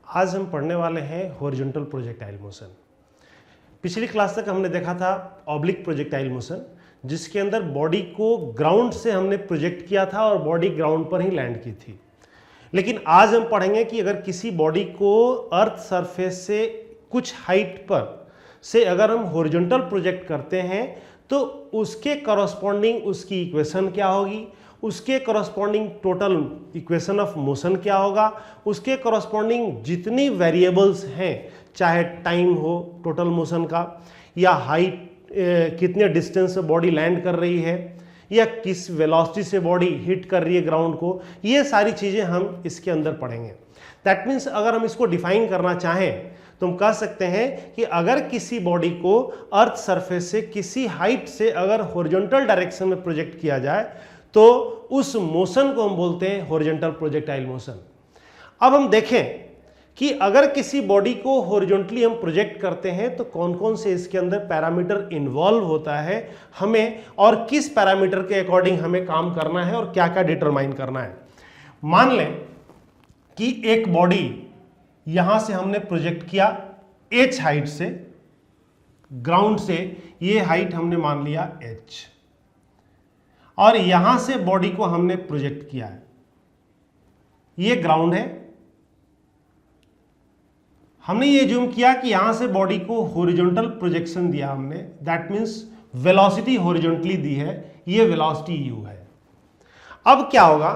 आज हम पढ़ने वाले हैं हॉरिजॉन्टल प्रोजेक्टाइल मोशन। पिछली क्लास तक हमने देखा था ऑब्लिक प्रोजेक्टाइल मोशन, जिसके अंदर बॉडी को ग्राउंड से हमने प्रोजेक्ट किया था और बॉडी ग्राउंड पर ही लैंड की थी। लेकिन आज हम पढ़ेंगे कि अगर किसी बॉडी को अर्थ सरफेस से कुछ हाइट पर से अगर हम हॉरिजॉन्टल प्रोजेक्ट करते हैं तो उसके करस्पॉन्डिंग उसकी इक्वेशन क्या होगी, उसके corresponding total equation of motion क्या होगा, उसके करस्पॉन्डिंग जितनी वेरिएबल्स हैं, चाहे टाइम हो टोटल मोशन का, या हाइट कितने डिस्टेंस से बॉडी लैंड कर रही है, या किस वेलोसिटी से बॉडी हिट कर रही है ग्राउंड को, ये सारी चीज़ें हम इसके अंदर पढ़ेंगे। दैट मीन्स अगर हम इसको डिफाइन करना चाहें तो हम कह सकते हैं कि अगर किसी बॉडी को अर्थ सरफेस से किसी हाइट से अगर हॉरिजॉन्टल डायरेक्शन में प्रोजेक्ट किया जाए तो उस मोशन को हम बोलते हैं हॉरिजॉन्टल प्रोजेक्टाइल मोशन। अब हम देखें कि अगर किसी बॉडी को हॉरिजॉन्टली हम प्रोजेक्ट करते हैं तो कौन कौन से इसके अंदर पैरामीटर इन्वॉल्व होता है हमें, और किस पैरामीटर के अकॉर्डिंग हमें काम करना है और क्या क्या डिटरमाइन करना है। मान लें कि एक बॉडी यहां से हमने प्रोजेक्ट किया h हाइट से, ग्राउंड से ये हाइट हमने मान लिया h, और यहां से बॉडी को हमने प्रोजेक्ट किया है, ये ग्राउंड है। हमने ये ज्यूम किया कि यहां से बॉडी को हॉरिजॉन्टल प्रोजेक्शन दिया हमने, दैट मींस वेलोसिटी हॉरिजॉन्टली दी है, ये वेलोसिटी u है। अब क्या होगा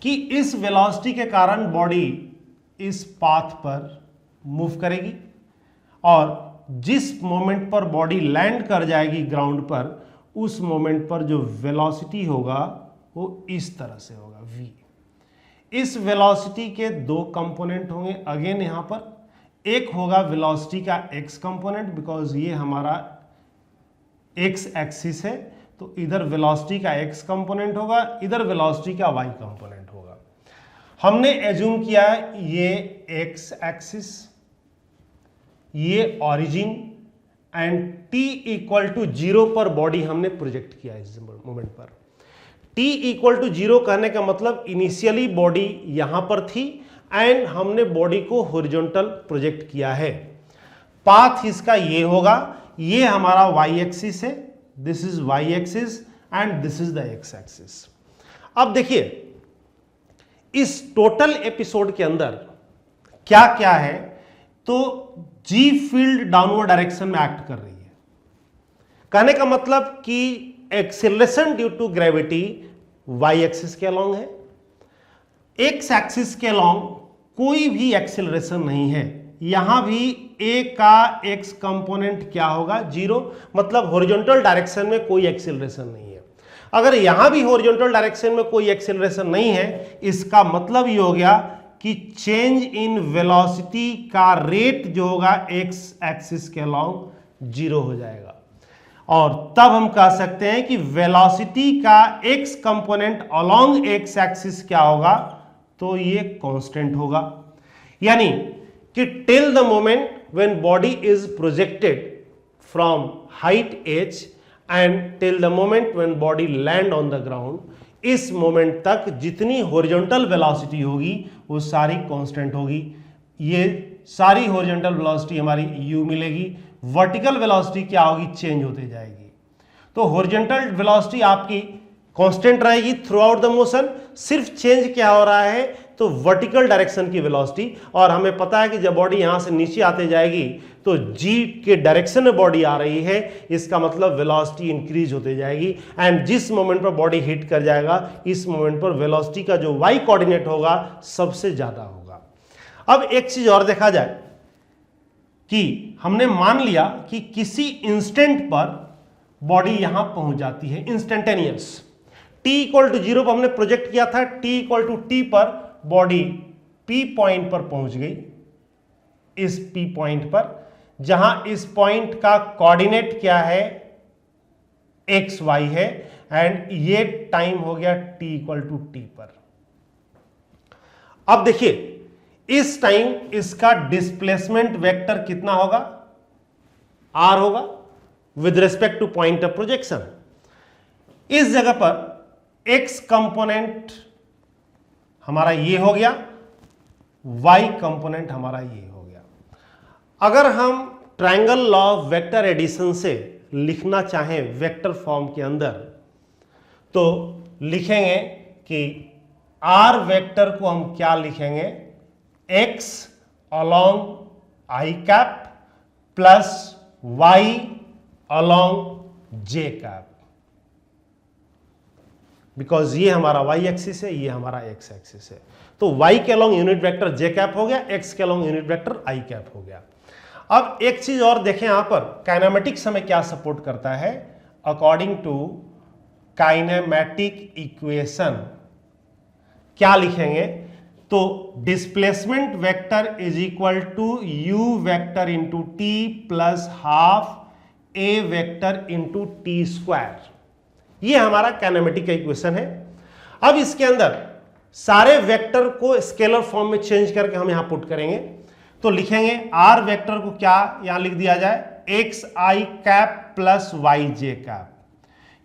कि इस वेलोसिटी के कारण बॉडी इस पाथ पर मूव करेगी और जिस मोमेंट पर बॉडी लैंड कर जाएगी ग्राउंड पर, उस मोमेंट पर जो वेलोसिटी होगा वो इस तरह से होगा v। इस वेलोसिटी के दो कंपोनेंट होंगे अगेन यहां पर, एक होगा वेलोसिटी का x कंपोनेंट, बिकॉज ये हमारा x एक्सिस है, तो इधर वेलोसिटी का x कंपोनेंट होगा, इधर वेलोसिटी का y कंपोनेंट होगा। हमने एज्यूम किया ये x एक्सिस, ये origin and t equal to 0 पर बॉडी हमने प्रोजेक्ट किया इस मोमेंट पर। t इक्वल टू 0 कहने का मतलब इनिशियली बॉडी यहां पर थी एंड हमने बॉडी को हॉरिजॉन्टल प्रोजेक्ट किया है। पाथ इसका ये होगा, ये हमारा y एक्सिस है, this is y axis and this is the x axis. अब देखिए इस टोटल एपिसोड के अंदर क्या क्या है, तो g फील्ड डाउनवर्ड डायरेक्शन में एक्ट कर रही है। कहने का मतलब कि acceleration due to gravity y axis के अलोंग है, x एक्सिस के अलोंग कोई भी एक्सेलरेशन नहीं है। यहां भी a का x कंपोनेंट क्या होगा, 0, मतलब हॉरिजॉन्टल डायरेक्शन में कोई एक्सेलरेशन नहीं है। अगर यहां भी हॉरिजॉन्टल डायरेक्शन में कोई एक्सेलरेशन नहीं है, इसका मतलब ये हो गया कि चेंज इन वेलोसिटी का रेट जो होगा x एक्सिस के अलोंग 0 हो जाएगा, और तब हम कह सकते हैं कि वेलोसिटी का x component along x axis क्या होगा, तो ये कांस्टेंट होगा। यानी कि till the moment when body is projected from height h and till the moment when body land on the ground, इस मोमेंट तक जितनी हॉरिजॉन्टल वेलोसिटी होगी वो सारी कांस्टेंट होगी। ये सारी हॉरिजॉन्टल वेलोसिटी हमारी u मिलेगी, वर्टिकल वेलोसिटी क्या होगी, चेंज होते जाएगी। तो हॉरिजॉन्टल वेलोसिटी आपकी कांस्टेंट रहेगी थ्रू आउट द मोशन, सिर्फ चेंज क्या हो रहा है, तो वर्टिकल डायरेक्शन की वेलोसिटी। और हमें पता है कि जब बॉडी यहां से नीचे आते जाएगी तो g के डायरेक्शन में बॉडी आ रही है, इसका मतलब वेलोसिटी इंक्रीज होते जाएगी, एंड जिस मोमेंट पर बॉडी हिट कर जाएगा इस मोमेंट पर वेलोसिटी का जो y कोऑर्डिनेट होगा सबसे ज्यादा होगा। अब एक चीज और देखा जाए कि हमने मान लिया कि किसी इंस्टेंट पर बॉडी यहां पहुंच जाती है, इंस्टेंटेनियस, t इक्वल टू 0 पर हमने प्रोजेक्ट किया था, t इक्वल टू t पर बॉडी p पॉइंट पर पहुंच गई, इस p पॉइंट पर, जहां इस पॉइंट का कोऑर्डिनेट क्या है, x y है, एंड ये टाइम हो गया t इक्वल टू t पर। अब देखिए इस टाइम इसका डिस्प्लेसमेंट वेक्टर कितना होगा, r होगा with respect two point of projection. इस जगह पर x कंपोनेंट हमारा ये हो गया, y कंपोनेंट हमारा ये हो गया। अगर हम triangle law of vector addition से लिखना चाहें वेक्टर फॉर्म के अंदर, तो लिखेंगे कि r वेक्टर को हम क्या लिखेंगे, x along i cap plus y along j cap, because ये हमारा y एक्सिस है, ये हमारा x एक्सिस है। तो y के along unit vector j cap हो गया, x के along unit vector i cap हो गया। अब एक चीज और देखें, यहां पर काइनेमेटिक्स हमें क्या सपोर्ट करता है, अकॉर्डिंग टू काइनेमेटिक इक्वेशन क्या लिखेंगे, तो displacement vector is equal to u vector into t plus half a vector into T square. ये हमारा काइनेमेटिक का इक्वेशन है। अब इसके अंदर सारे वेक्टर को स्केलर फॉर्म में चेंज करके हम यहां पुट करेंगे, तो लिखेंगे r वेक्टर को क्या यहां लिख दिया जाए, एक्स आई कैप प्लस वाई जे कैप।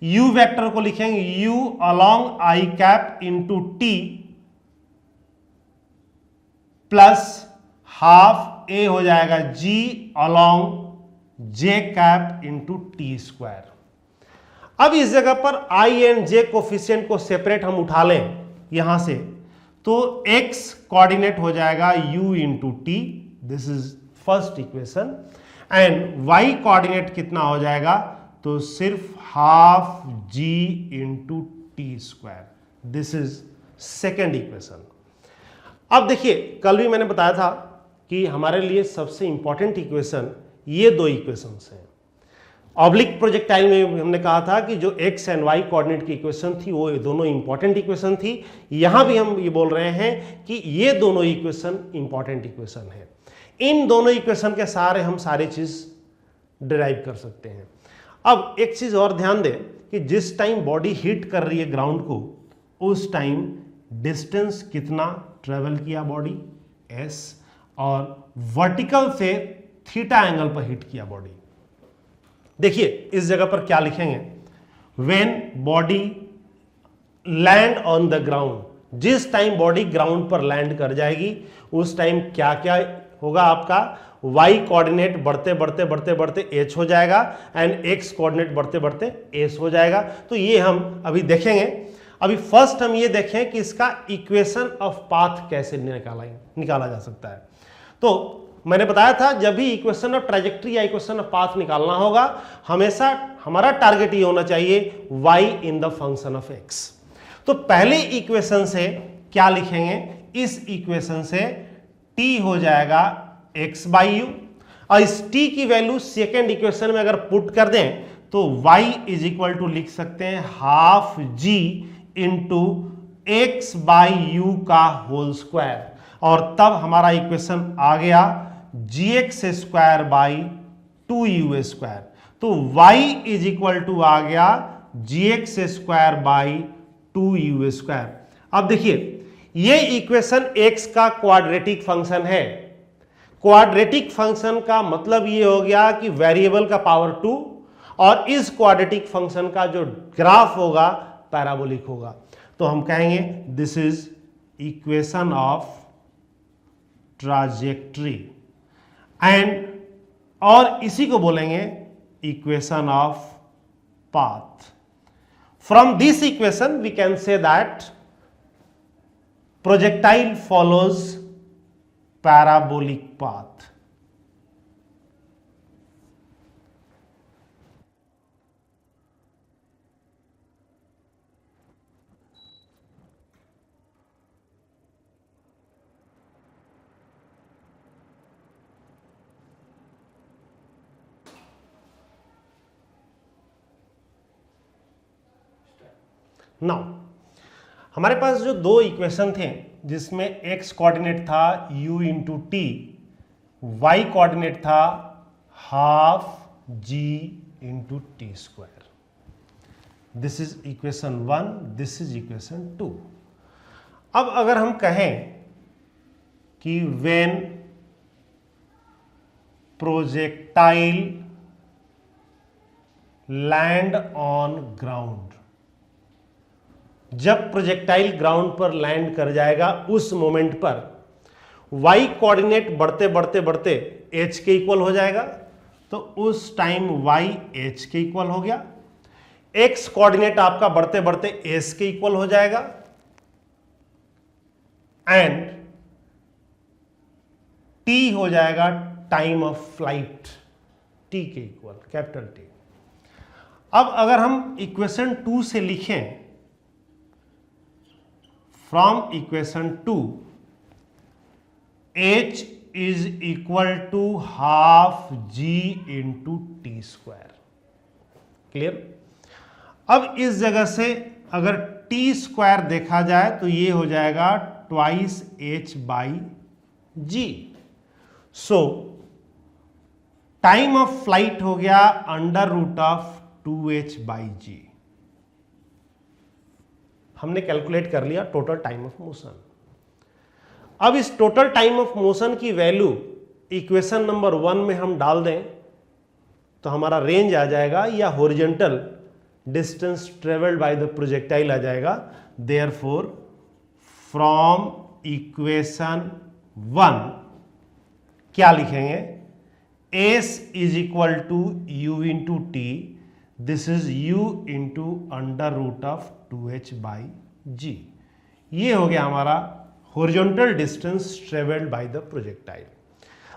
u वेक्टर को लिखेंगे u along I cap into t plus half a हो जाएगा g along j cap into T square. अब इस जगह पर i एंड j कोफिशिएंट को सेपरेट हम उठा लें यहां से, तो x कोऑर्डिनेट हो जाएगा u into T, this is first equation, and y coordinate कितना हो जाएगा, तो सिर्फ half g into T square, this is second equation. अब देखिए, कल भी मैंने बताया था कि हमारे लिए सबसे इंपॉर्टेंट इक्वेशन ये दो इक्वेशंस हैं। ऑब्लिक प्रोजेक्टाइल में हमने कहा था कि जो x एंड y कोऑर्डिनेट की इक्वेशन थी वो दोनों इंपॉर्टेंट इक्वेशन थी। यहां भी हम ये बोल रहे हैं कि ये दोनों इक्वेशन इंपॉर्टेंट इक्वेशन है। इन दोनों इक्वेशन के सहारे हम सारी चीज डिराइव कर सकते हैं। अब एक चीज और ध्यान दें कि जिस टाइम बॉडी हिट कर रही है ग्राउंड को, उस टाइम डिस्टेंस कितना ट्रेवल किया बॉडी, s, और वर्टिकल से थीटा एंगल पर हिट किया बॉडी। देखिए इस जगह पर क्या लिखेंगे, when body land on the ground, जिस टाइम बॉडी ग्राउंड पर लैंड कर जाएगी उस टाइम क्या क्या होगा, आपका y कोऑर्डिनेट बढ़ते बढ़ते बढ़ते बढ़ते h हो जाएगा एंड x कोऑर्डिनेट बढ़ते बढ़ते s हो जाएगा। तो ये हम अभी देखेंगे। अभी फर्स्ट हम ये देखें कि इसका इक्वेशन ऑफ पाथ कैसे निकाला जा सकता है। तो मैंने बताया था जब भी इक्वेशन ऑफ ट्रैजेक्टरी या इक्वेशन ऑफ पाथ निकालना होगा, हमेशा हमारा टारगेट ये होना चाहिए y in the function of x। तो पहले इक्वेशन से क्या लिखेंगे, इस इक्वेशन से t हो जाएगा x बाई यू, और इस t की वैल्यू सेकेंड इक्वेशन में अगर पुट कर दें तो y इज इक्वल टू लिख सकते हैं half g into x by you का होल स्क्वायर, और तब हमारा इक्वेशन आ गया gx square by 2u square. तो y इज इक्वल टू आ गया gx square by 2u square. अब देखिए ये इक्वेशन x का क्वाड्रेटिक फंक्शन है। क्वाड्रेटिक फंक्शन का मतलब ये हो गया कि वेरिएबल का पावर 2, और इस क्वाड्रेटिक फंक्शन का जो ग्राफ होगा पैराबोलिक होगा। तो हम कहेंगे this is equation of trajectory, and और इसी को बोलेंगे equation of path. From this equation we can say that projectile follows parabolic path. Now हमारे पास जो दो इक्वेशन थे जिसमें x कोऑर्डिनेट था u into T, y coordinate था half g into T square, this is equation 1, this is equation 2। अब अगर हम कहें कि when projectile land on ground, जब प्रोजेक्टाइल ग्राउंड पर लैंड कर जाएगा उस मोमेंट पर y कोऑर्डिनेट बढ़ते बढ़ते बढ़ते h के इक्वल हो जाएगा, तो उस टाइम y h के इक्वल हो गया। x कोऑर्डिनेट आपका बढ़ते बढ़ते s के इक्वल हो जाएगा एंड t हो जाएगा टाइम ऑफ फ्लाइट t के इक्वल, कैपिटल T। अब अगर हम इक्वेशन 2 से लिखें, from equation 2 h is equal to half g into T square. Clear? अब इस जगह से अगर टी स्क्वायर देखा जाए तो ये हो जाएगा twice h by G. So time of flight हो गया under root of 2h by G. हमने कैलकुलेट कर लिया टोटल टाइम ऑफ मोशन। अब इस टोटल टाइम ऑफ मोशन की वैल्यू इक्वेशन नंबर 1 में हम डाल दें तो हमारा रेंज आ जाएगा या horizontal distance travelled by the projectile आ जाएगा। देयरफॉर फ्रॉम इक्वेशन 1 क्या लिखेंगे? s is equal to u into T, this is u into under root of 2h by G. ये हो गया हमारा horizontal distance travelled by the projectile.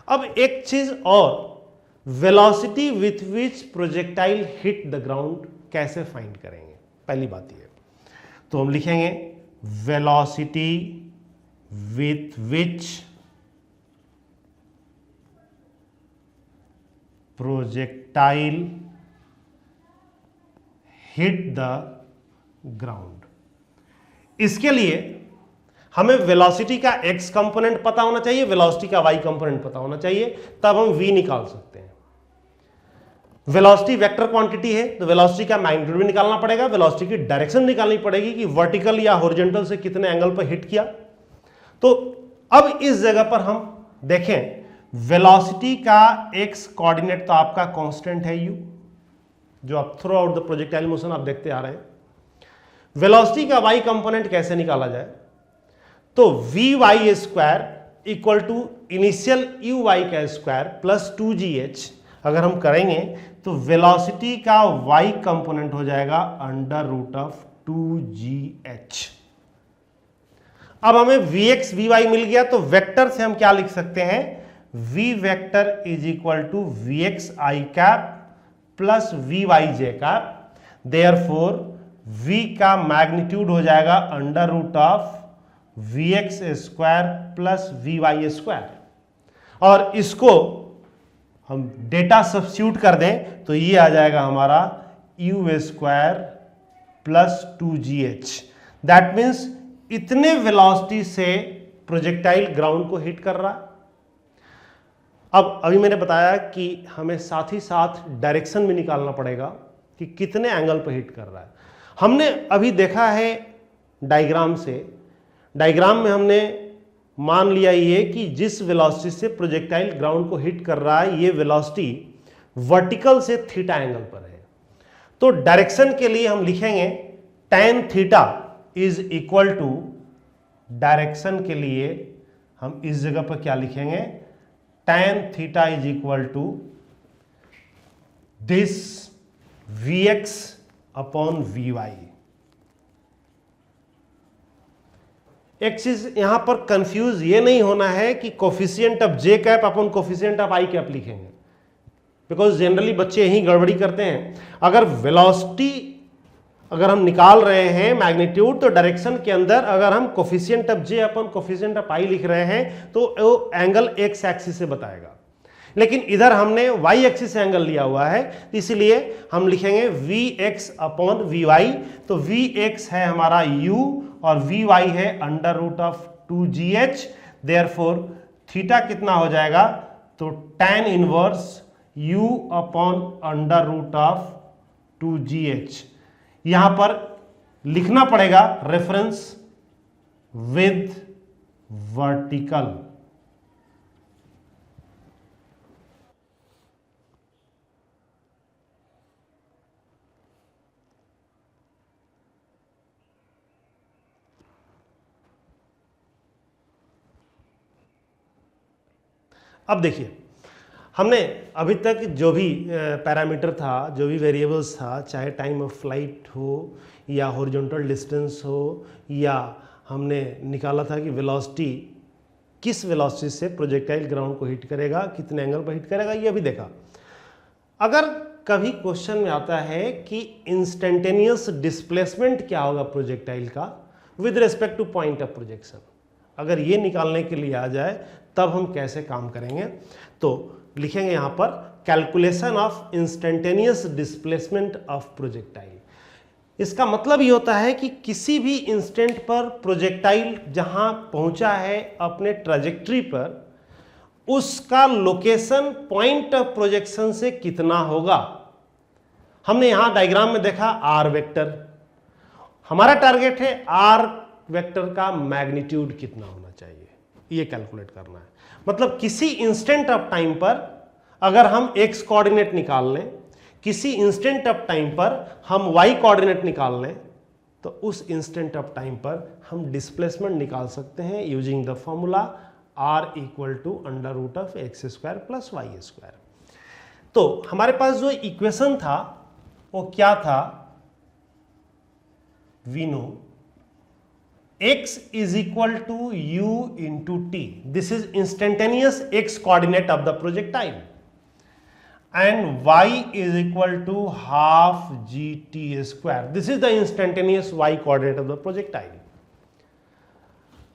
अब एक चीज और, velocity with which projectile hit the ground कैसे फाइंड करेंगे? पहली बात ये, तो हम लिखेंगे velocity with which projectile hit the ground. इसके लिए हमें वेलोसिटी का x कंपोनेंट पता होना चाहिए, वेलोसिटी का y कंपोनेंट पता होना चाहिए, तब हम v निकाल सकते हैं। वेलोसिटी वेक्टर क्वांटिटी है तो वेलोसिटी का मैग्नीट्यूड भी निकालना पड़ेगा, वेलोसिटी की डायरेक्शन निकालनी पड़ेगी कि वर्टिकल या हॉरिजॉन्टल से कितने एंगल पर हिट किया। तो अब इस जगह पर हम देखें, वेलोसिटी का x कोऑर्डिनेट तो आपका कांस्टेंट है u, जो आप through out the projectile motion आप देखते आ रहे हैं। वेलोसिटी का y कंपोनेंट कैसे निकाला जाए? तो v y square equal to initial u y का स्क्वायर प्लस 2gh अगर हम करेंगे तो वेलोसिटी का y कंपोनेंट हो जाएगा अंडर रूट ऑफ 2gh। अब हमें vx vy मिल गया, तो वेक्टर से हम क्या लिख सकते हैं? v vector is equal to vx i cap plus vy j cap. Therefore v का मैग्नीट्यूड हो जाएगा under root of vx square plus vy square, और इसको हम डेटा सब्स्टिट्यूट कर दें तो ये आ जाएगा हमारा u square plus 2gh। That means इतने वेलोसिटी से प्रोजेक्टाइल ग्राउंड को हिट कर रहा है। अब अभी मैंने बताया कि हमें साथ ही साथ डायरेक्शन भी निकालना पड़ेगा कि कितने एंगल पर हिट कर रहा है। हमने अभी देखा है डायग्राम से, डायग्राम में हमने मान लिया ये कि जिस वेलोसिटी से प्रोजेक्टाइल ग्राउंड को हिट कर रहा है ये वेलोसिटी वर्टिकल से थीटा एंगल पर है। तो डायरेक्शन के लिए हम लिखेंगे tan theta is equal to, direction के लिए हम इस जगह पर क्या लिखेंगे? tan theta is equal to this vx upon vy। एक चीज यहां पर कंफ्यूज ये नहीं होना है कि coefficient of j cap upon coefficient of i cap लिखेंगे, बिकॉज जनरली बच्चे यही गड़बड़ी करते हैं। अगर वेलोसिटी अगर हम निकाल रहे हैं मैग्नीट्यूड, तो डायरेक्शन के अंदर अगर हम coefficient of j upon coefficient of i लिख रहे हैं तो वो एंगल x एक्सिस से बताएगा, लेकिन इधर हमने y एक्सिस से एंगल लिया हुआ है, इसलिए हम लिखेंगे vx अपॉन vy। तो vx है हमारा u और vy है under root of 2gh। Therefore theta कितना हो जाएगा? तो tan inverse u upon under root of 2gh। यहां पर लिखना पड़ेगा रेफरेंस विद वर्टिकल। अब देखिए, हमने अभी तक जो भी पैरामीटर था, जो भी वेरिएबल्स था, चाहे टाइम ऑफ फ्लाइट हो या हॉरिजॉन्टल डिस्टेंस हो, या हमने निकाला था कि वेलोसिटी, किस वेलोसिटी से प्रोजेक्टाइल ग्राउंड को हिट करेगा, कितने एंगल पर हिट करेगा, ये भी देखा। अगर कभी क्वेश्चन में आता है कि इंस्टेंटेनियस डिस्प्लेसमेंट क्या होगा प्रोजेक्टाइल का with respect two point of projection, अगर ये निकालने के लिए आ जाए तब हम कैसे काम करेंगे, तो लिखेंगे यहां पर calculation of instantaneous displacement of projectile. इसका मतलब ये होता है कि किसी भी इंस्टेंट पर प्रोजेक्टाइल जहां पहुंचा है अपने ट्रैजेक्टरी पर, उसका लोकेशन पॉइंट ऑफ प्रोजेक्शन से कितना होगा। हमने यहां डायग्राम में देखा आर वेक्टर, हमारा टारगेट है आर वेक्टर का मैग्नीट्यूड कितना होना चाहिए, ये कैलकुलेट करना है। मतलब किसी इंस्टेंट ऑफ टाइम पर अगर हम एक्स कोऑर्डिनेट निकाल लें, किसी इंस्टेंट ऑफ टाइम पर हम वाई कोऑर्डिनेट निकाल लें, तो उस इंस्टेंट ऑफ टाइम पर हम डिस्प्लेसमेंट निकाल सकते हैं using the formula r equal to under root of x square plus y square. तो हमारे पास जो इक्वेशन था वो क्या था, we know x is equal to u into t. This is instantaneous x coordinate of the projectile, and y is equal to half gt square. This is the instantaneous y coordinate of the projectile.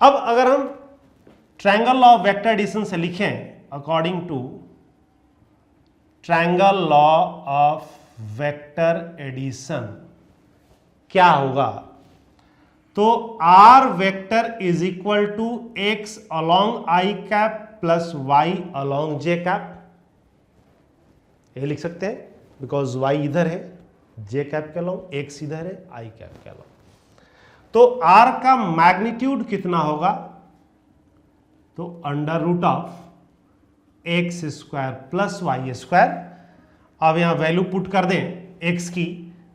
अब अगर हम triangle law of vector addition से लिखें, according to triangle law of vector addition क्या होगा, तो r vector is equal to x along i cap plus y along j cap, ये लिख सकते हैं बिकॉज y इधर है, j कैप के अलोंग, x इधर है, i कैप के अलोंग। तो r का मैग्नीट्यूड कितना होगा, तो under root of x square plus y square. अब यहां वैल्यू पुट कर दें x की,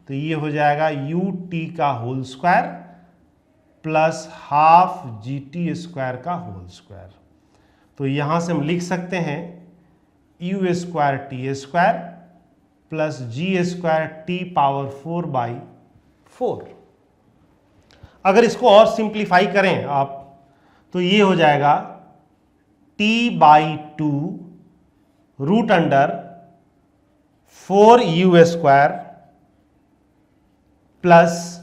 तो ये हो जाएगा यू टी का whole square plus half g t square का होल स्क्वायर। तो यहां से हम लिख सकते हैं u square T square plus जी स्क्वायर टी पावर 4/4। अगर इसको और सिंप्लीफाई करें आप, तो ये हो जाएगा t/2 root under 4u square plus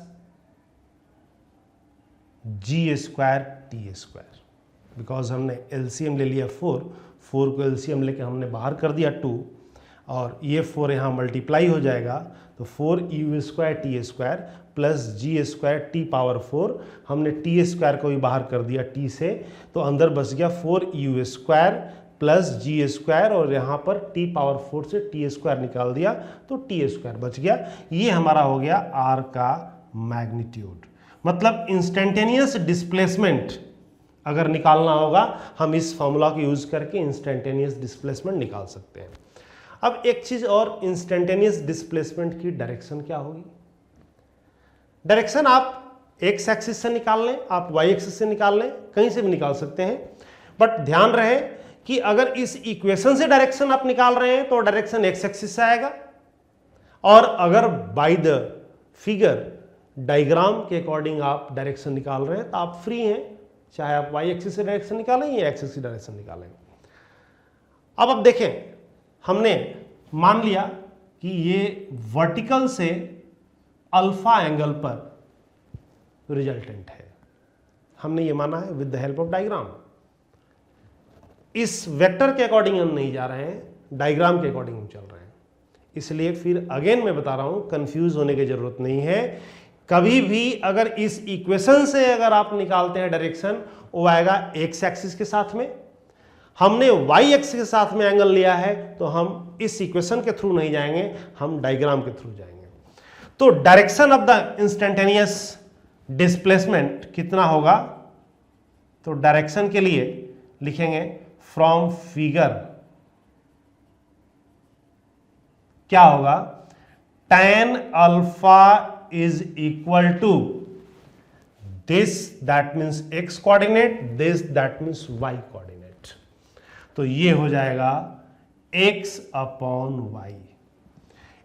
ji square T square. Because हमने एलसीएम ले लिया 4 को एलसीएम लेके हमने बाहर कर दिया 2, और ये 4 यहाँ मल्टीप्लाई हो जाएगा, तो 4u square T square plus जी स्क्वायर टी पावर 4, हमने टी स्क्वायर को भी बाहर कर दिया t से, तो अंदर बच गया 4u स्क्वायर प्लस जी स्क्वायर, और यहाँ पर t पावर 4 से टी स्क्वायर निकाल दिया तो टी स्क्वायर बच गया। ये हमारा हो गया r का मैग्नीट्यूड। मतलब इंस्टेंटेनियस डिस्प्लेसमेंट अगर निकालना होगा, हम इस फॉर्मूला को यूज करके इंस्टेंटेनियस डिस्प्लेसमेंट निकाल सकते हैं। अब एक चीज और, इंस्टेंटेनियस डिस्प्लेसमेंट की डायरेक्शन क्या होगी। डायरेक्शन आप एक्स एक्सिस से निकाल लें, आप वाई एक्सिस से निकाल लें, कहीं से भी निकाल सकते हैं, बट ध्यान रहे कि अगर इस इक्वेशन से डायरेक्शन आप निकाल रहे हैं तो डायरेक्शन एक्स एक्सिस से आएगा, और अगर बाय द फिगर डायग्राम के अकॉर्डिंग आप डायरेक्शन निकाल रहे हैं तो आप फ्री हैं, चाहे आप वाई एक्सिस से डायरेक्शन निकालें या एक्सिस से डायरेक्शन निकालें। अब देखें, हमने मान लिया कि ये वर्टिकल से अल्फा एंगल पर रिजल्टेंट है, हमने ये माना है with the help of diagram. इस वेक्टर के अकॉर्डिंग हम नहीं जा रहे हैं, डायग्राम के अकॉर्डिंग हम चल रहे हैं। इसलिए फिर अगेन मैं बता रहा हूं, कंफ्यूज होने की जरूरत नहीं है। कभी भी अगर इस इक्वेशन से अगर आप निकालते हैं डायरेक्शन, वो आएगा एक्स एक्सिस के साथ में, हमने वाई एक्सिस के साथ में एंगल लिया है, तो हम इस इक्वेशन के थ्रू नहीं जाएंगे, हम डायग्राम के थ्रू जाएंगे। तो direction of the instantaneous displacement कितना होगा, तो डायरेक्शन के लिए लिखेंगे फ्रॉम फिगर क्या होगा, tan alpha is equal to this, that means x coordinate, this that means y coordinate। तो ये हो जाएगा x अपॉन वाई।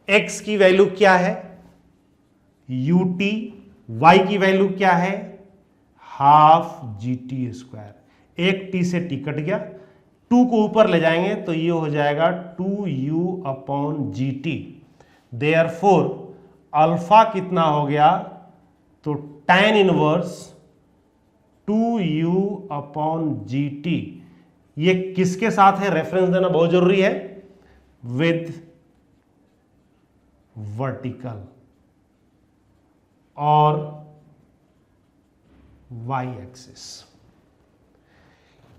x की वैल्यू क्या है ut, y की वैल्यू क्या है हाफ जी टी स्क्वायर। एक t से t कट गया, 2 को ऊपर ले जाएंगे तो ये हो जाएगा 2u upon G T. Therefore alpha कितना हो गया, तो tan inverse 2u upon G T. ये किसके साथ है, रेफरेंस देना बहुत जरूरी है, विद वर्टिकल और वाई एक्सिस।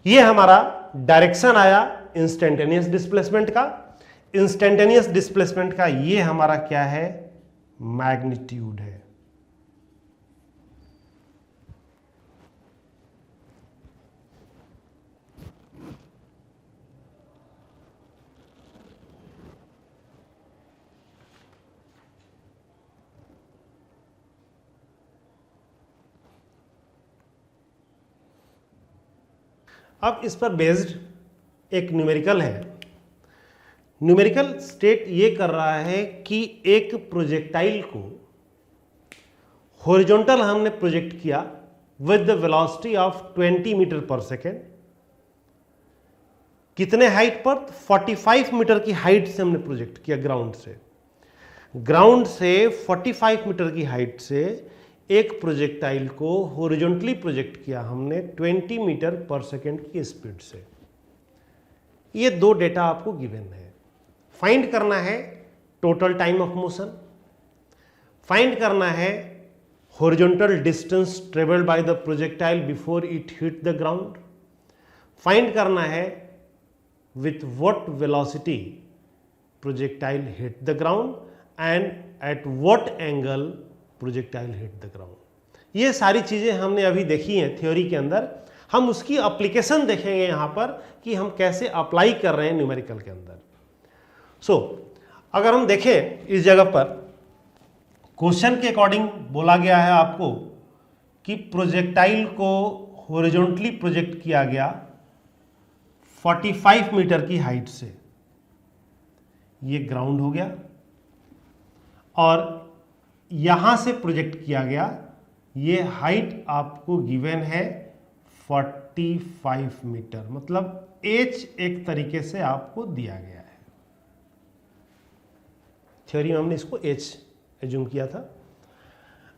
ये हमारा डायरेक्शन आया इंस्टेंटेनियस डिस्प्लेसमेंट का। इंस्टेंटेनियस डिस्प्लेसमेंट का ये हमारा क्या है, मैग्नीट्यूड है। अब इस पर बेस्ड एक न्यूमेरिकल है। न्यूमेरिकल स्टेट ये कर रहा है कि एक प्रोजेक्टाइल को हॉरिजॉन्टल हमने प्रोजेक्ट किया with the velocity of 20 metre पर सेकेंड। कितने हाइट पर, 45 मीटर की हाइट से हमने प्रोजेक्ट किया, ग्राउंड से 45 मीटर की हाइट से एक प्रोजेक्टाइल को हॉरिजॉन्टली प्रोजेक्ट किया हमने 20 मीटर पर सेकेंड की स्पीड से। ये दो डेटा आपको गिवन है। फाइंड करना है total time of motion, find करना है horizontal distance travelled by the projectile before it hit the ground, find करना है with what velocity projectile hit the ground and at what angle projectile hit the ground. ये सारी चीजें हमने अभी देखी हैं थ्योरी के अंदर। हम उसकी एप्लीकेशन देखेंगे यहां पर कि हम कैसे अप्लाई कर रहे हैं न्यूमेरिकल के अंदर। अगर हम देखें इस जगह पर क्वेश्चन के अकॉर्डिंग बोला गया है आपको कि प्रोजेक्टाइल को हॉरिजॉन्टली प्रोजेक्ट किया गया 45 मीटर की हाइट से, ये ग्राउंड हो गया, और यहां से प्रोजेक्ट किया गया, ये हाइट आपको गिवन है 45 मीटर, मतलब h एक तरीके से आपको दिया गया है। थ्योरी में हमने इसको h एज्यूम किया था।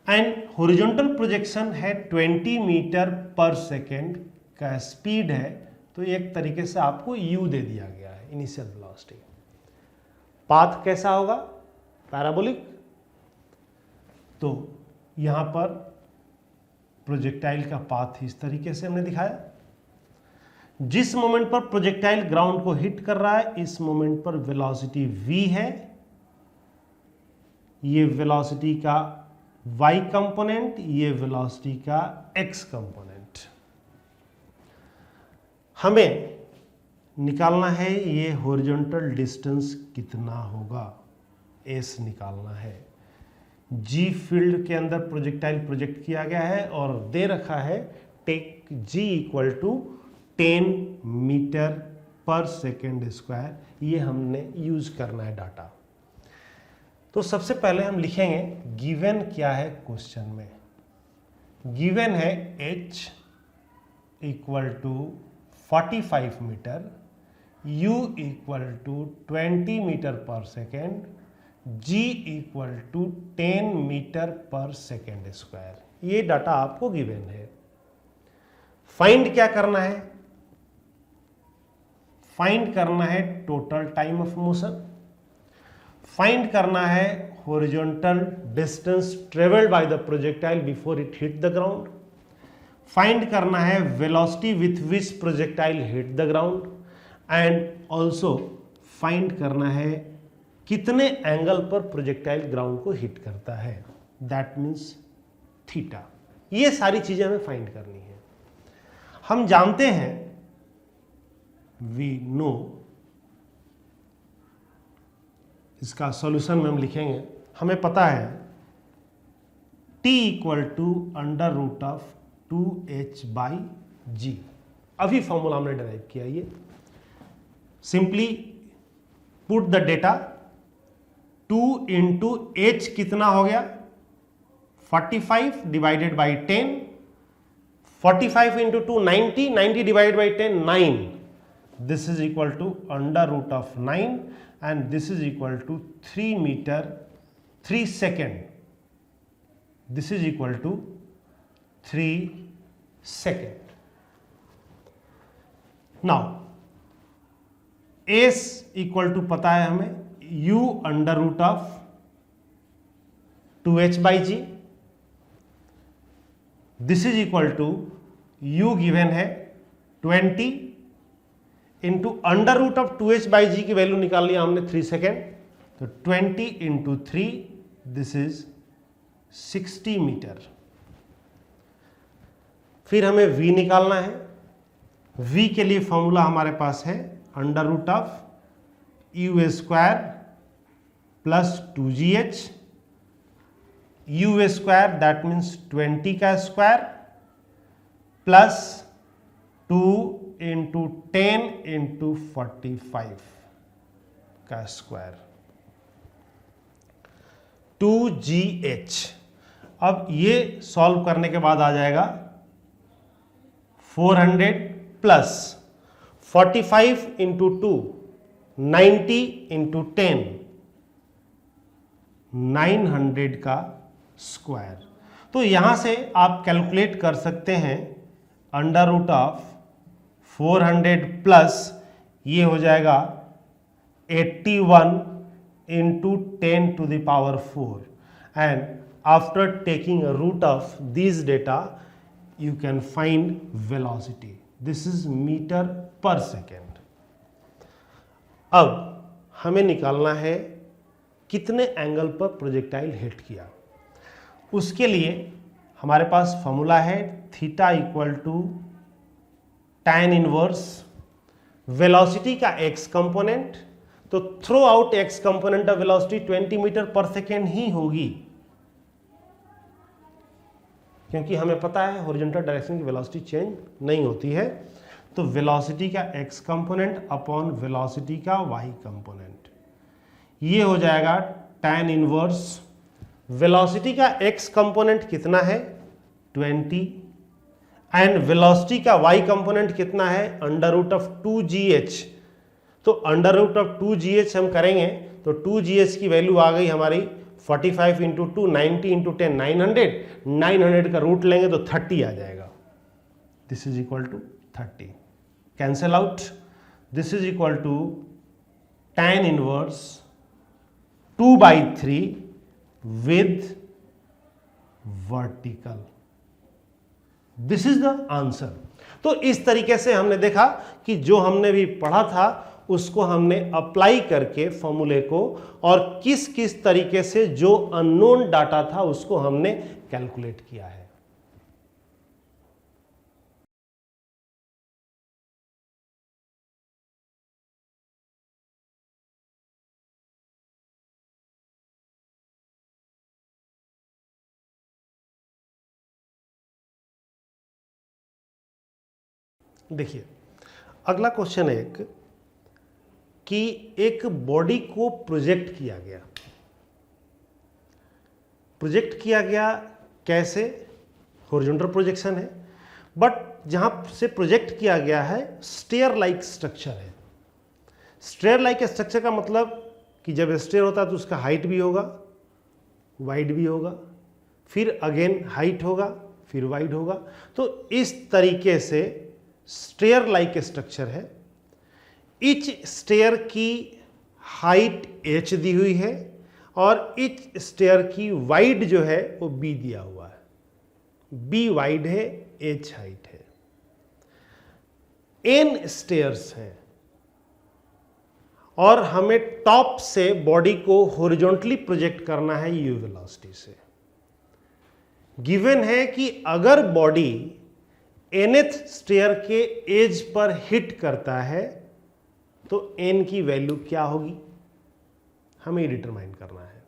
एंड हॉरिजॉन्टल प्रोजेक्शन है 20 मीटर पर सेकेंड का स्पीड है, तो एक तरीके से आपको u दे दिया गया है, इनिशियल वेलोसिटी। पाथ कैसा होगा, पैराबोलिक। तो यहां पर प्रोजेक्टाइल का पाथ इस तरीके से हमने दिखाया। जिस मोमेंट पर प्रोजेक्टाइल ग्राउंड को हिट कर रहा है, इस मोमेंट पर वेलोसिटी v है, ये वेलोसिटी का y कंपोनेंट, ये वेलोसिटी का x कंपोनेंट। हमें निकालना है ये हॉरिजॉन्टल डिस्टेंस कितना होगा, s निकालना है। g फील्ड के अंदर प्रोजेक्टाइल प्रोजेक्ट किया गया है और दे रखा है take g equal to 10 metre पर सेकेंड स्क्वायर। ये हमने यूज करना है डाटा। तो सबसे पहले हम लिखेंगे गिवन क्या है क्वेश्चन में। गिवन है h equal to 45 metre, u equal to 20 metre पर second, g equal to 10 metre पर सेकेंड स्क्वायर। ये डाटा आपको गिवन है। फाइंड क्या करना है, फाइंड करना है total time of motion, find करना है horizontal distance travelled by the projectile before it hit the ground, find करना है velocity with which projectile hit the ground, and also find करना है कितने एंगल पर प्रोजेक्टाइल ग्राउंड को हिट करता है, दैट मीन्स थीटा। ये सारी चीजें हमें फाइंड करनी है। हम जानते हैं, वी नो, इसका सॉल्यूशन में हम लिखेंगे, हमें पता है t equal to under root of 2h by G. अभी फॉर्मूला हमने डिराइव किया। ये simply put the data 2 into H कितना हो गया 45 divided by 10, 45 into 2 90, 90 divided by 10 9, this is equal to under root of 9 and this is equal to 3 metre 3 second, this is equal to 3 second. Now S equal to पता है हमें u under root of 2h by G, this is equal to u given है 20 into under root of 2h by G की value निकाल लिया हमने 3 second, तो 20 into 3 this is 60 metre. फिर हमें v निकालना है. v के लिए फॉर्मूला हमारे पास है under root of u square plus 2gh, u square that means 20 का स्क्वायर प्लस 2 इंटू 10 इंटू 45 का स्क्वायर 2gh. अब ये सॉल्व करने के बाद आ जाएगा 400 प्लस 45 इंटू 2 90 इंटू 10 900 का स्क्वायर. तो यहां से आप कैलकुलेट कर सकते हैं अंडर रूट ऑफ 400 प्लस ये हो जाएगा 81 into 10 to the power 4 and after taking a root of these data you can find velocity. This is meter per second. अब हमें निकालना है कितने एंगल पर प्रोजेक्टाइल हिट किया. उसके लिए हमारे पास फॉर्मूला है theta equal to tan inverse velocity का x कंपोनेंट, तो throughout x component of velocity 20 metre पर सेकेंड ही होगी, क्योंकि हमें पता है हॉरिजॉन्टल डायरेक्शन की वेलोसिटी चेंज नहीं होती है. तो वेलोसिटी का x कंपोनेंट अपॉन वेलोसिटी का y कंपोनेंट, ये हो जाएगा tan इनवर्स वेलोसिटी का x कंपोनेंट कितना है 20 एंड वेलोसिटी का y कंपोनेंट कितना है अंडर रूट ऑफ 2gh. तो अंडर रूट ऑफ 2gh हम करेंगे तो 2gh की वैल्यू आ गई हमारी 45 इंटू 2 90 इंटू 10 900, 900 का रूट लेंगे तो 30 आ जाएगा. This is equal to 30. Cancel out. This is equal to tan inverse 2/3 with vertical. This is the answer. तो इस तरीके से हमने देखा कि जो हमने भी पढ़ा था उसको हमने अप्लाई करके फॉर्मूले को और किस किस तरीके से जो अननोन डाटा था उसको हमने कैलकुलेट किया है. देखिए अगला क्वेश्चन है कि एक बॉडी को प्रोजेक्ट किया गया. प्रोजेक्ट किया गया कैसे? हॉरिजॉन्टल प्रोजेक्शन है, बट जहां से प्रोजेक्ट किया गया है स्टेयर लाइक स्ट्रक्चर है. स्टेयर लाइक स्ट्रक्चर का मतलब कि जब स्टेयर होता है तो उसका हाइट भी होगा, वाइड भी होगा, फिर अगेन हाइट होगा, फिर वाइड होगा. तो इस तरीके से स्टेयर लाइक स्ट्रक्चर है. इच स्टेयर की हाइट h दी हुई है और इच स्टेयर की वाइड जो है वो b दिया हुआ है. b वाइड है, h हाइट है. n स्टेयर्स हैं और हमें टॉप से बॉडी को हॉरिजॉन्टली प्रोजेक्ट करना है u वेलोसिटी से. गिवन है कि अगर बॉडी nth स्टेयर के एज पर हिट करता है तो n की वैल्यू क्या होगी, हमें डिटरमाइन करना है.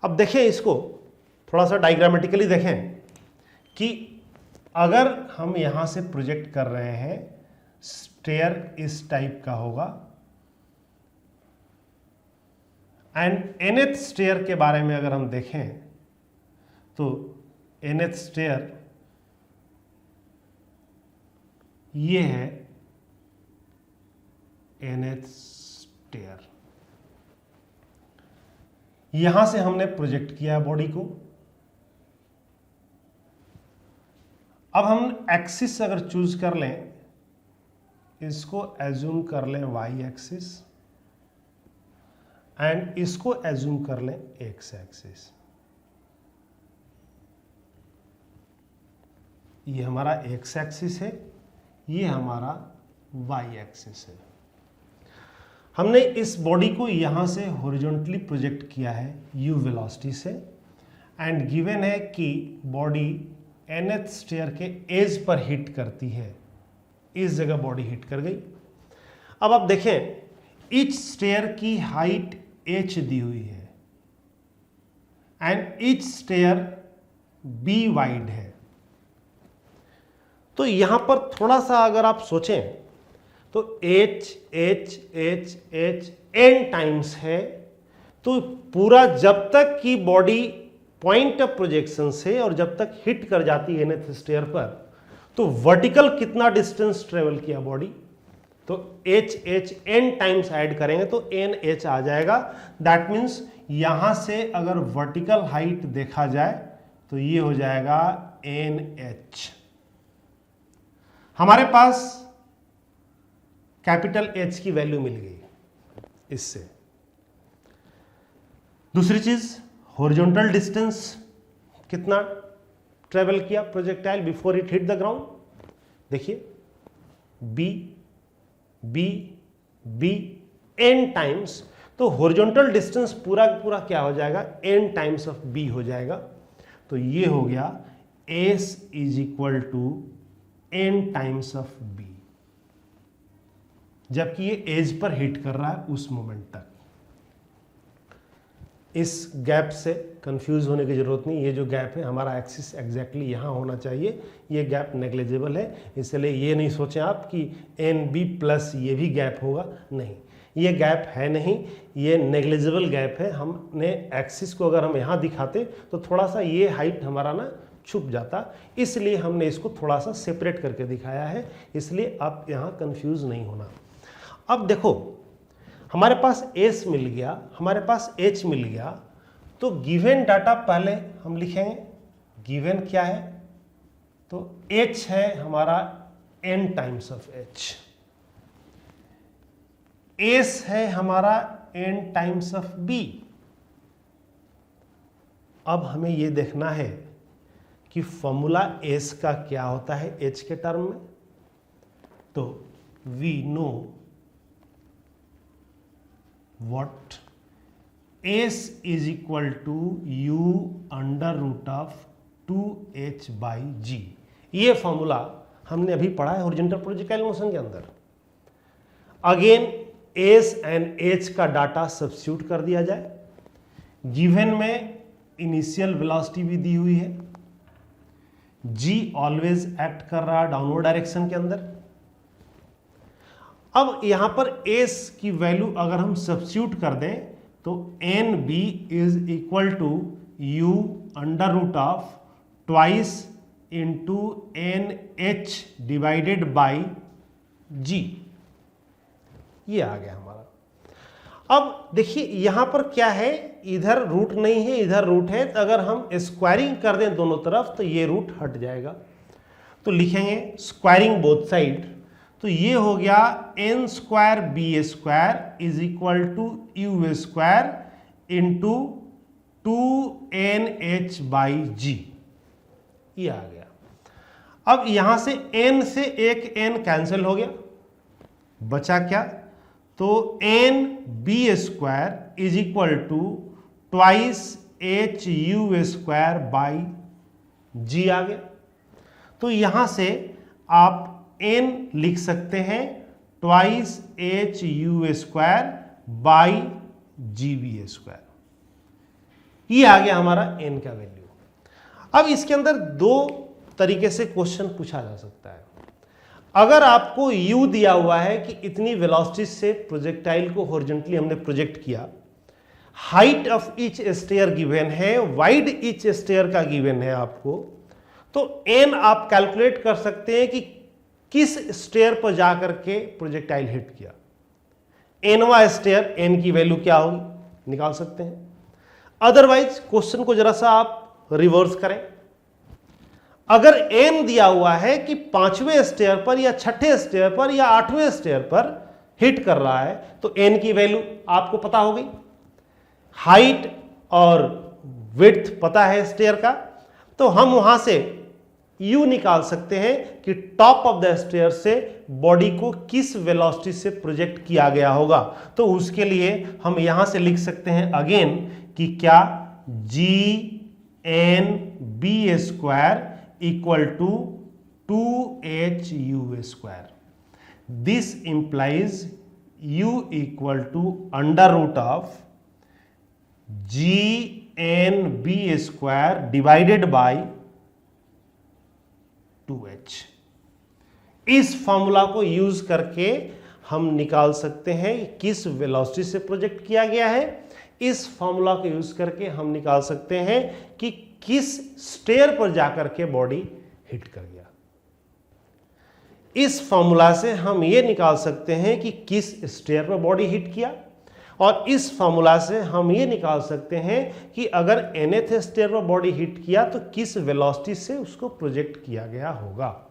अब देखें इसको थोड़ा सा डायग्रामेटिकली देखें कि अगर हम यहां से प्रोजेक्ट कर रहे हैं स्टेयर इस टाइप का होगा एंड nth स्टेयर के बारे में अगर हम देखें तो nth स्टेयर ये है nth स्टेयर। यहां से हमने प्रोजेक्ट किया है बॉडी को। अब हम एक्सिस अगर चूज कर लें, इसको एज्यूम कर लें y एक्सिस एंड इसको एज्यूम कर लें x एक्सिस। ये हमारा x एक्सिस है, ये हमारा y एक्सिस है। हमने इस बॉडी को यहां से हॉरिजॉन्टली प्रोजेक्ट किया है u वेलोसिटी से एंड गिवन है कि बॉडी nth स्टेयर के एज पर हिट करती है। इस जगह बॉडी हिट कर गई। अब आप देखें, ईच स्टेयर की हाइट h दी हुई है and each stair b wide है। तो यहां पर थोड़ा सा अगर आप सोचें तो h h h h n times है। तो पूरा जब तक कि बॉडी पॉइंट ऑफ प्रोजेक्शन से और जब तक हिट कर जाती है nth स्टेयर पर, तो वर्टिकल कितना डिस्टेंस ट्रेवल किया बॉडी, तो h h n times add करेंगे तो n h आ जाएगा। दैट मीन्स यहां से अगर वर्टिकल हाइट देखा जाए तो ये हो जाएगा n h। हमारे पास कैपिटल H की वैल्यू मिल गई इससे। दूसरी चीज, हॉरिजॉन्टल डिस्टेंस कितना ट्रेवल किया projectile before it hit the ground, देखिए b b b n times. तो हॉरिजॉन्टल डिस्टेंस पूरा पूरा क्या हो जाएगा, n टाइम्स ऑफ b हो जाएगा। तो ये हो गया s is equal to n times of b, जबकि ये एज पर हिट कर रहा है उस मोमेंट तक। इस गैप से कंफ्यूज होने की जरूरत नहीं। ये जो गैप है हमारा एक्सिस एग्जैक्टली यहां होना चाहिए। ये गैप नेग्लिजिबल है, इसलिए ये नहीं सोचें आप कि एन बी प्लस ये भी गैप होगा, नहीं, ये गैप है नहीं, ये नेग्लिजिबल गैप है। हमने एक्सिस को अगर हम यहाँ दिखाते तो थोड़ा सा ये हाइट हमारा ना छुप जाता, इसलिए हमने इसको थोड़ा सा सेपरेट करके दिखाया है। इसलिए आप यहाँ कंफ्यूज नहीं होना। अब देखो, हमारे पास s मिल गया, हमारे पास h मिल गया, तो गिवन डाटा पहले हम लिखेंगे। गिवन क्या है, तो h है हमारा n times of h, s है हमारा n टाइम्स ऑफ b। अब हमें यह देखना है कि फॉर्मूला s का क्या होता है h के टर्म में। तो we know what s is equal to u under root of 2h by g। ये फॉर्मूला हमने अभी पढ़ा है हॉरिजॉन्टल प्रोजेक्टाइल मोशन के अंदर। अगेन s एंड h का डाटा सब्स्टिट्यूट कर दिया जाए। गिवन में इनिशियल वेलोसिटी भी दी हुई है, g ऑलवेज एक्ट कर रहा है डाउनवर्ड डायरेक्शन के अंदर। अब यहां पर s की वैल्यू अगर हम सब्स्टिट्यूट कर दें तो N B is equal to U under root of twice into N H divided by G. ये आ गया हमारा। अब देखिए यहां पर क्या है, इधर रूट नहीं है, इधर रूट है। अगर हम स्क्वायरिंग कर दें दोनों तरफ तो ये रूट हट जाएगा। तो लिखेंगे स्क्वायरिंग बोथ साइड, तो ये हो गया N square B square is equal to U square into 2NH by G. ये आ गया। अब यहां से n से एक n कैंसिल हो गया, बचा क्या, तो N B square is equal to twice H U square by G आ गया। तो यहां से आप n लिख सकते हैं twice H U square by G B square. ये आ गया हमारा n का वैल्यू। अब इसके अंदर दो तरीके से क्वेश्चन पूछा जा सकता है। अगर आपको u दिया हुआ है कि इतनी वेलोसिटी से प्रोजेक्टाइल को हॉरिजॉन्टली हमने प्रोजेक्ट किया, height of each stair given है, वाइड ईच स्टेयर का गिवन है आपको, तो n आप कैलकुलेट कर सकते हैं कि किस स्टेयर पर जाकर के प्रोजेक्टाइल हिट किया। nवां स्टेयर, n की वैल्यू क्या होगी निकाल सकते हैं। अदरवाइज क्वेश्चन को जरा सा आप रिवर्स करें। अगर n दिया हुआ है कि 5वें स्टेयर पर या 6ठे स्टेयर पर या 8वें स्टेयर पर हिट कर रहा है, तो n की वैल्यू आपको पता हो गई, हाइट और विड्थ पता है स्टेयर का, तो हम वहां से u निकाल सकते हैं कि टॉप ऑफ द स्टेयर से बॉडी को किस वेलोसिटी से प्रोजेक्ट किया गया होगा। तो उसके लिए हम यहां से लिख सकते हैं अगेन कि क्या GNB² equal to 2HU²। This implies U equal to under root of GNB² divided by 2H। इस फॉर्मूला को यूज करके हम निकाल सकते हैं किस वेलोसिटी से प्रोजेक्ट किया गया है। इस फॉर्मूला को यूज करके हम निकाल सकते हैं कि किस स्टेयर पर जाकर के बॉडी हिट कर गया। इस फॉर्मूला से हम यह निकाल सकते हैं कि किस स्टेयर पर बॉडी हिट किया, और इस फॉर्मूला से हम ये निकाल सकते हैं कि अगर nth स्टेयर पर बॉडी हिट किया तो किस वेलोसिटी से उसको प्रोजेक्ट किया गया होगा।